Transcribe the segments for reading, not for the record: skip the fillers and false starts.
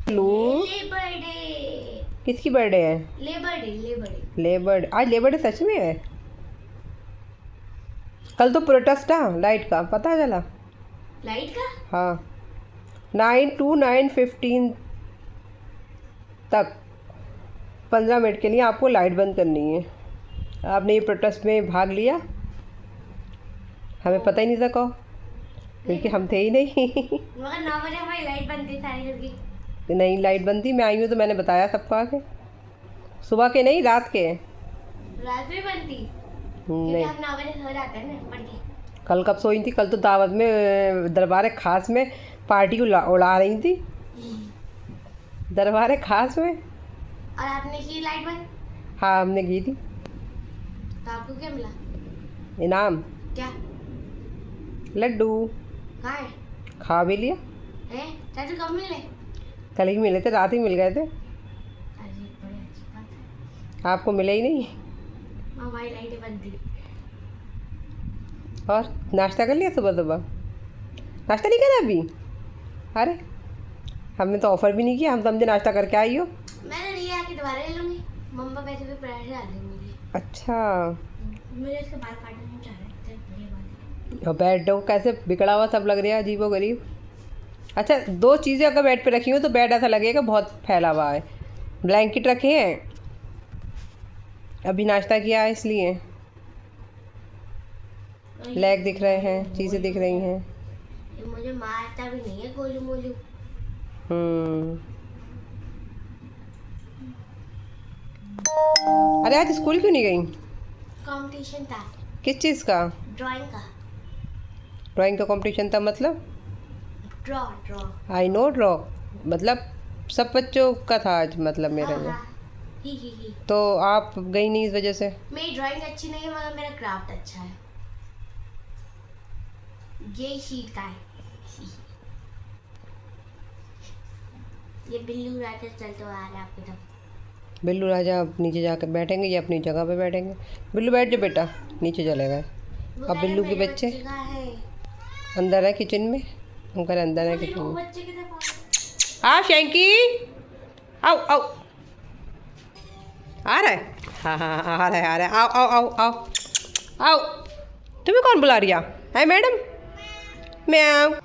लो, किसकी बर्थडे है? Labour day. आज लेबर डे सच में है? कल तो प्रोटेस्ट था लाइट का, पता चला? लाइट का? हाँ, 9 to 9:15 तक 15 मिनट के लिए आपको लाइट बंद करनी है। आपने ये प्रोटेस्ट में भाग लिया? हमें पता ही नहीं था कहो, क्योंकि हम थे ही नहीं। मगर 9 बजे हमारी लाइट बंद थी सारी घर की। नहीं, लाइट बंद थी, मैं आई हूँ तो मैंने बताया सबको आके। सुबह के नहीं, रात के। रात में बंद थी नहीं, हम 9 बजे सो जाते हैं ना पढ़ के। कल कब सोई थी? कल तो दावत में दरबार खास में पार्टी उड़ा रही थी, दरबार खास में। और आपने की लाइट बंद? हाँ, हमने की थी। तो आपको क्या मिला? इनाम? क्या? लड्डू। कहाँ है? खा भी लिया। चाचू कब मिले? कल ही मिले थे, रात ही मिल गए थे। अरे बड़ी अच्छी बात है। आपको मिले ही नहीं। हमारी लाइटें बंद थी। और नाश्ता कर लिया? सुबह सुबह नाश्ता नहीं करा अभी? अरे, हमने तो ऑफ़र भी नहीं किया, हम समझे नाश्ता करके आई हो। मैंने नहीं आके दोबारा ले लूँगी। मम्मा पैसे पे पराठे डाल देंगे मुझे। अच्छा, मुझे इसके बाल काटने नहीं चाह रहे, बढ़िया बाल है। और बेड को कैसे बिगड़ा हुआ सब लग रहा है, अजीबो गरीब। अच्छा, 2 चीज़ें अगर बेड पे रखी हो तो बेड ऐसा लगेगा बहुत फैला हुआ है। ब्लैंकेट रखे हैं, अभी नाश्ता किया है इसलिए। लेग दिख रहे हैं, चीज़ें दिख रही हैं। ये मुझे मारता भी नहीं है गोलू मोलू। अरे आज स्कूल क्यों नहीं गई? कंपटीशन था। किस चीज़ का? ड्राइंग का। ड्राइंग का कंपटीशन था मतलब? ड्रॉ। आई नो, ड्रॉ मतलब सब बच्चों का था आज, मतलब मेरे में। ही। तो आप गई नहीं इस वजह से? मेरी ड्राइंग अच्छी नहीं है मगर मेरा क्राफ्ट अच्छा है। ये शीट का है। ये बिल्लू राजा चलते आ रहा है आपकी तरफ। बिल्लू राजा अब नीचे जाकर बैठेंगे या अपनी जगह पे बैठेंगे? बिल्लू बैठ जा बेटा, नीचे चले गए। अब बिल्लू के बच्चे अंदर है किचन में, अंकल अंदर है किचन में। हाँ शैंकी, आओ आओ, आ रहा है? हाँ हाँ हाँ, आ रहा है, आओ आओ आओ आओ आओ। तुम्हें कौन बुला रही है मैडम? मैं आऊँ।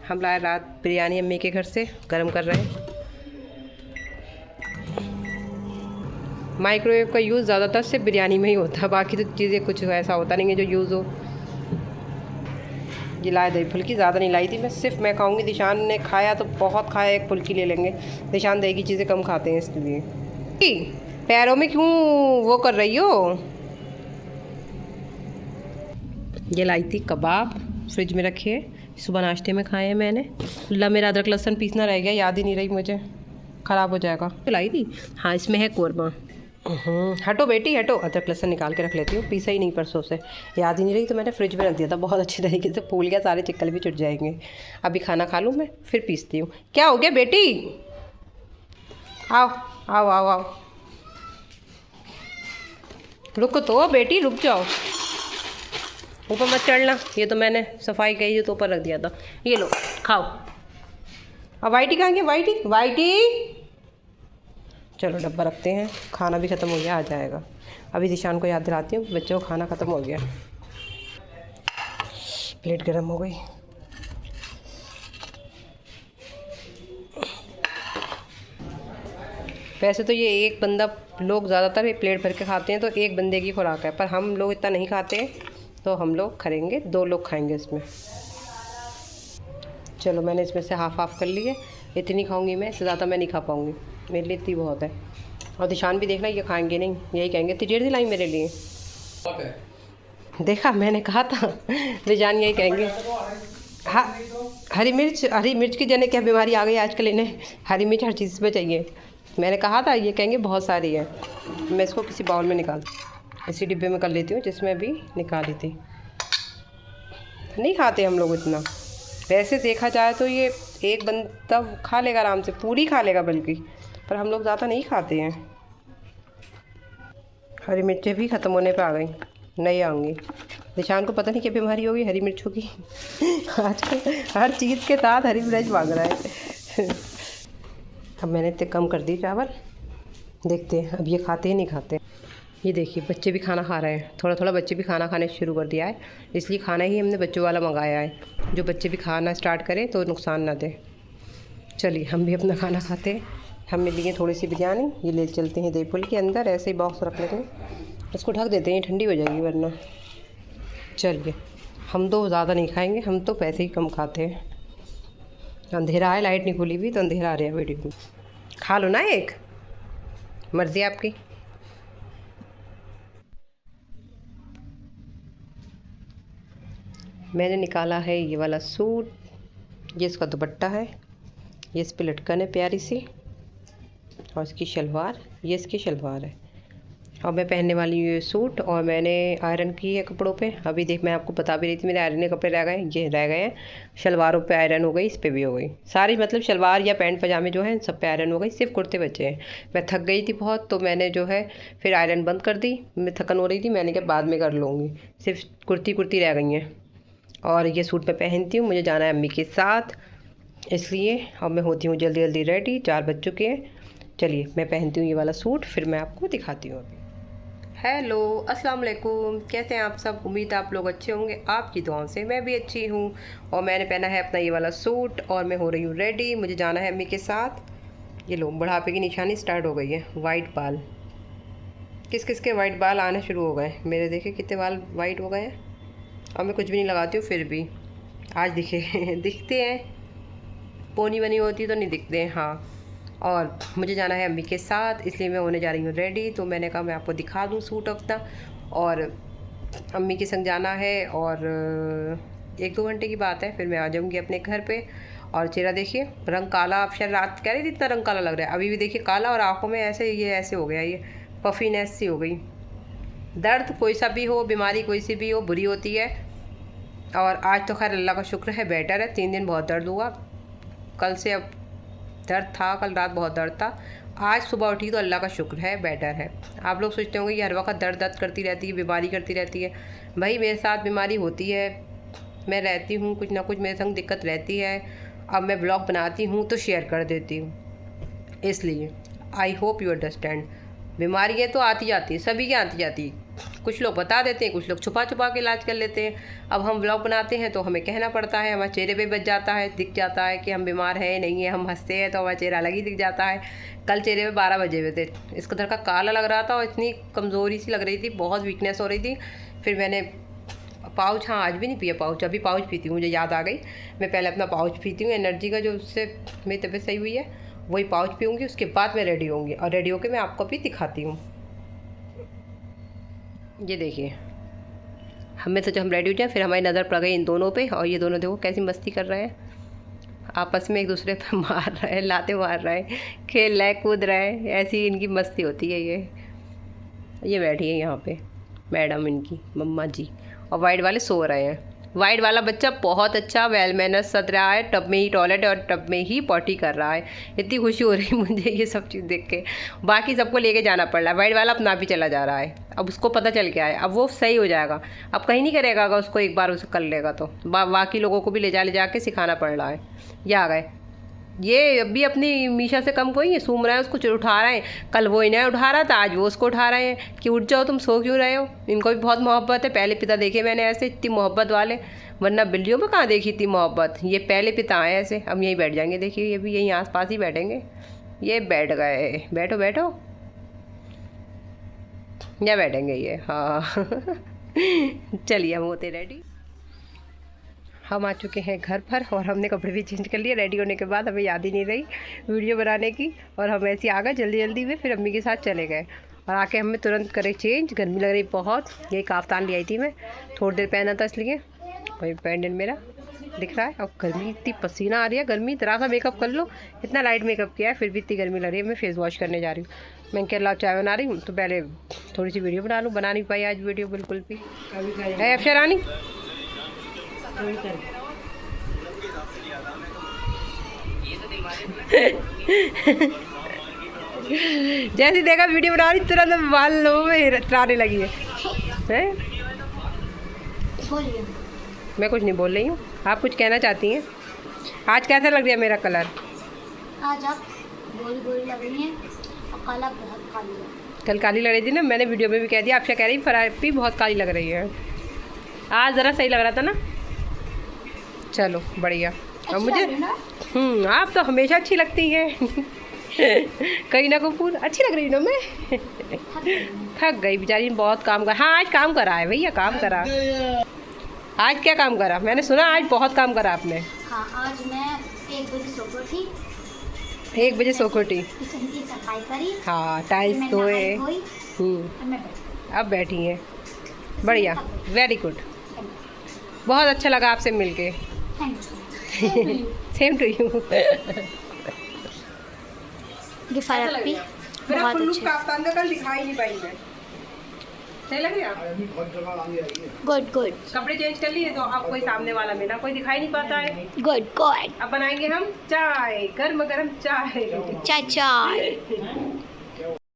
हम लाए रात बिरयानी अम्मी के घर से, गर्म कर रहे हैं। माइक्रोवेव का यूज़ ज़्यादातर सिर्फ बिरयानी में ही होता है, बाकी तो चीज़ें कुछ ऐसा होता नहीं है जो यूज़ हो। ये लाए दही फुल्की, ज़्यादा नहीं लाई थी मैं, सिर्फ मैं खाऊंगी। दिशान ने खाया तो बहुत खाया, एक फुल्की ले लेंगे। दिशान दही की चीज़ें कम खाते हैं इसलिए। पैरों में क्यों वो कर रही हो? ये लाई थी कबाब, फ्रिज में रखे हैं, सुबह नाश्ते में खाए हैं मैंने। मेरा अदरक लहसुन पीसना रह गया, याद ही नहीं रही मुझे, ख़राब हो जाएगा। तो लाई थी। हाँ, इसमें है कोरमा। हटो बेटी हटो, अदरक लहसुन निकाल के रख लेती हूँ, पीसा ही नहीं परसों से, याद ही नहीं रही तो मैंने फ्रिज में रख दिया था। बहुत अच्छी तरीके से फूल गया, सारे चिक्कल भी चुट जाएंगे। अभी खाना खा लूँ मैं, फिर पीसती हूँ। क्या हो गया बेटी? आओ आओ आओ आओ, रुको तो बेटी, रुक जाओ, ऊपर मत चढ़ना। ये तो मैंने सफाई कही तो ऊपर रख दिया था। ये लो खाओ। अब वाइटी कहाँ गया? वाइटी चलो डब्बा रखते हैं, खाना भी ख़त्म हो गया, आ जाएगा। अभी दिशान को याद दिलाती हूँ, बच्चों को खाना ख़त्म हो गया। प्लेट गर्म हो गई। वैसे तो ये एक बंदा, लोग ज़्यादातर ये प्लेट भर के खाते हैं तो एक बंदे की खुराक है, पर हम लोग इतना नहीं खाते, तो हम लोग खाएंगे, 2 लोग खाएंगे इसमें। चलो मैंने इसमें से हाफ़ कर लिए, इतनी खाऊंगी मैं, इससे ज़्यादा मैं नहीं खा पाऊंगी, मेरे लिए इतनी बहुत है। और दिशान भी देखना, ये खाएंगे नहीं, यही कहेंगे तिजेर दिलाई मेरे लिए। देखा, मैंने कहा था दिशान यही कहेंगे। हाँ, हरी मिर्च की जने क्या बीमारी आ गई आजकल इन्हें, हरी मिर्च हर चीज़ में चाहिए। मैंने कहा था, ये कहेंगे बहुत सारी है। मैं इसको किसी बाउल में निकाल, इसी डिब्बे में कर लेती हूँ जिसमें अभी निकाली थी। नहीं खाते हम लोग इतना, वैसे देखा जाए तो ये एक बंदा खा लेगा आराम से, पूरी खा लेगा बल्कि, पर हम लोग ज़्यादा नहीं खाते हैं। हरी मिर्चें भी ख़त्म होने पे आ गई, नहीं आऊँगी। निशान को पता नहीं क्या बीमारी होगी हरी मिर्चों की। आजकल हर चीज़ के साथ हरी मिर्च मांग रहा है। अब मैंने इतने कम कर दी चावल, देखते हैं अब ये खाते ही नहीं खाते। ये देखिए बच्चे भी खाना खा रहे हैं, थोड़ा थोड़ा बच्चे भी खाना खाने शुरू कर दिया है, इसलिए खाना ही हमने बच्चों वाला मंगाया है, जो बच्चे भी खाना स्टार्ट करें तो नुकसान ना दे। चलिए हम भी अपना खाना खाते हैं। हमने लिए थोड़ी सी बिरयानी, ये ले चलते हैं देवपुल के अंदर, ऐसे ही बॉक्स रख लेंगे, इसको ढक देते हैं, ठंडी हो जाएगी वरना। चलिए हम तो ज़्यादा नहीं खाएंगे, हम तो पैसे ही कम खाते हैं। अंधेरा है, लाइट नहीं खुली हुई तो अंधेरा आ रहा है वीडियो में। खा लो ना, एक मर्ज़ी आपकी। मैंने निकाला है ये वाला सूट, ये इसका दुपट्टा है, ये इस पे लटकन है प्यारी सी, और इसकी शलवार, ये इसकी शलवार है। और मैं पहनने वाली हूँ ये सूट, और मैंने आयरन की है कपड़ों पे। अभी देख मैं आपको बता भी रही थी, मेरे आयरन के कपड़े रह गए, ये रह गए हैं। शलवारों पे आयरन हो गई, इस पे भी हो गई सारी, मतलब शलवार या पैंट पजामे जो हैं सब पे आयरन हो गई, सिर्फ कुर्ते बचे हैं। मैं थक गई थी बहुत, तो मैंने जो है फिर आयरन बंद कर दी। मैं थकन हो रही थी, मैंने कहा बाद में कर लूँगी, सिर्फ कुर्ती रह गई हैं। और ये सूट मैं पहनती हूँ, मुझे जाना है अम्मी के साथ, इसलिए अब मैं होती हूँ जल्दी जल्दी रेडी, 4 बज चुके हैं। चलिए मैं पहनती हूँ ये वाला सूट, फिर मैं आपको दिखाती हूँ अभी। हेलो अस्सलाम वालेकुम, कैसे हैं आप सब? उम्मीद आप लोग अच्छे होंगे, आपकी दुआओं से मैं भी अच्छी हूँ। और मैंने पहना है अपना ये वाला सूट, और मैं हो रही हूँ रेडी, मुझे जाना है अम्मी के साथ। ये लो बुढ़ापे की निशानी स्टार्ट हो गई है, वाइट बाल, किस किस के वाइट बाल आने शुरू हो गए, मेरे देखे कितने बाल वाइट हो गए हैं। और मैं कुछ भी नहीं लगाती हूँ फिर भी आज दिखते हैं, पोनी बनी होती तो नहीं दिखते हैं। हाँ, और मुझे जाना है अम्मी के साथ, इसलिए मैं होने जा रही हूँ रेडी। तो मैंने कहा मैं आपको दिखा दूँ सूट अपना, और अम्मी के संग जाना है, और 1-2 घंटे की बात है, फिर मैं आ जाऊँगी अपने घर पे। और चेहरा देखिए, रंग काला, आप शायद रात कह रही थी इतना रंग काला लग रहा है, अभी भी देखिए काला, और आँखों में ऐसे ये ऐसे हो गया, ये पफीनेस सी हो गई। दर्द कोई सा भी हो, बीमारी कोई सी भी हो, बुरी होती है। और आज तो खैर अल्लाह का शुक्र है बेटर है, 3 दिन बहुत दर्द हुआ, कल से अब दर्द था, कल रात बहुत दर्द था, आज सुबह उठी तो अल्लाह का शुक्र है बेटर है। आप लोग सोचते होंगे ये हर वक्त दर्द करती रहती है, बीमारी करती रहती है। भाई मेरे साथ बीमारी होती है, मैं रहती हूँ, कुछ ना कुछ मेरे संग दिक्कत रहती है। अब मैं ब्लॉग बनाती हूँ तो शेयर कर देती हूँ, इसलिए आई होप यू अंडरस्टैंड। बीमारियाँ तो आती जाती है, सभी की आती जाती है, कुछ लोग बता देते हैं, कुछ लोग छुपा छुपा के इलाज कर लेते हैं। अब हम व्लॉग बनाते हैं तो हमें कहना पड़ता है, हमारे चेहरे पे बच जाता है, दिख जाता है कि हम बीमार हैं नहीं है। हम हंसते हैं तो हमारा चेहरा अलग ही दिख जाता है। कल चेहरे पे 12 बजे हुए थे, इस कदर का काला लग रहा था, और इतनी कमज़ोरी सी लग रही थी, बहुत वीकनेस हो रही थी। फिर मैंने पाउच, हाँ आज भी नहीं पिया पाउच, अभी पाउच पीती हूँ, मुझे याद आ गई। मैं पहले अपना पाउच पीती हूँ एनर्जी का, जो उससे मेरी तबीयत सही हुई है, वही पाउच पीऊँगी, उसके बाद मैं रेडी होंगी, और रेडी होकर मैं आपको भी दिखाती हूँ। ये देखिए, हमें तो जब हम रेडी हो जाए फिर हमारी नज़र पड़ गई इन दोनों पे, और ये दोनों देखो कैसी मस्ती कर रहे हैं, आपस में एक दूसरे पे मार रहे हैं, लाते मार रहे हैं, खेल रहे कूद रहे हैं, ऐसी इनकी मस्ती होती है। ये बैठी है यहाँ पे मैडम इनकी, मम्मा जी, और वाइट वाले सो रहे हैं। वाइट वाला बच्चा बहुत अच्छा वेल मैनर्स सज रहा है, टब में ही टॉयलेट और टब में ही पॉटी कर रहा है। इतनी खुशी हो रही मुझे ये सब चीज़ देख के। बाकी सबको लेके जाना पड़ रहा है, वाइट वाला अपना भी चला जा रहा है, अब उसको पता चल गया है, अब वो सही हो जाएगा, अब कहीं नहीं करेगा, अगर उसको एक बार उसे कर लेगा तो बाकी लोगों को भी ले जा के सिखाना पड़ रहा है। ये आ गए, ये अभी अपनी मीशा से कम कोई है, सूम रहा है, उसको उठा रहे हैं, कल वो इन्हें उठा रहा था, आज वो उसको उठा रहे हैं कि उठ जाओ, तुम सो क्यों रहे हो। इनको भी बहुत मोहब्बत है, पहले पिता देखे मैंने ऐसे इतनी मोहब्बत वाले, वरना बिल्लियों में कहाँ देखी इतनी मोहब्बत। ये पहले पिता आए ऐसे, अब यहीं बैठ जाएंगे, देखिए ये भी यहीं आस पास ही बैठेंगे। ये बैठ गए, बैठो बैठो, या बैठेंगे ये, हाँ चलिए हम होते रेडी। हम आ चुके हैं घर पर, और हमने कपड़े भी चेंज कर लिए। रेडी होने के बाद हमें याद ही नहीं रही वीडियो बनाने की, और हम ऐसे आ गए जल्दी जल्दी में, फिर अम्मी के साथ चले गए, और आके हमें तुरंत करे चेंज। गर्मी लग रही बहुत, यही काफ्तान ले आई थी मैं, थोड़ी देर पहना था इसलिए, वही पेंडेंट मेरा दिख रहा है। और गर्मी इतनी, पसीना आ रही है, गर्मी, ज़रा सा मेकअप कर लो, इतना लाइट मेकअप किया है फिर भी इतनी गर्मी लग रही है। मैं फेस वॉश करने जा रही हूँ, मैं क्या चाय बना रही हूँ, तो पहले थोड़ी सी वीडियो बना लूँ, बना नहीं पाई आज वीडियो बिल्कुल भी। है अफशरानी, जैसे देखा वीडियो बना रही तुरंत बाल लोगों में त्राने लगी है। मैं कुछ नहीं बोल रही हूँ, आप कुछ कहना चाहती हैं? आज कैसा लग रहा है मेरा कलर? आज आप गोल गोल लग रही हैं और कल आप बहुत काली है। कल काली लग रही थी ना, मैंने वीडियो में भी कह दिया। आपसे कह रही फरापी बहुत काली लग रही है, आज ज़रा सही लग रहा था ना। चलो बढ़िया। अब मुझे आप तो हमेशा अच्छी लगती है। करीना कपूर अच्छी लग रही ना मैं। थक गई बेचारी, बहुत काम कर। हाँ आज काम करा है भैया, काम करा। आज क्या काम करा? मैंने सुना आज बहुत काम करा आपने। हाँ आज मैं 1 बजे सो को थी। 1 बजे सो को उठी। किचन की सफाई करी। हाँ टाइल्स धोए। अब बैठी हैं। बढ़िया, वेरी गुड। बहुत अच्छा लगा आपसे मिलके। Same to you. ये फरापी मेरा बहुत अच्छा। काफ्तान का कल दिखाई नहीं पाई मैं। सही लग रही है? गुड गुड कपड़े चेंज कर लिए तो अब कोई सामने वाला मिला, कोई दिखाई नहीं पाता है। Good good. अब बनाएंगे हम चाय, गर्म गर्म चाय। चाय चाय।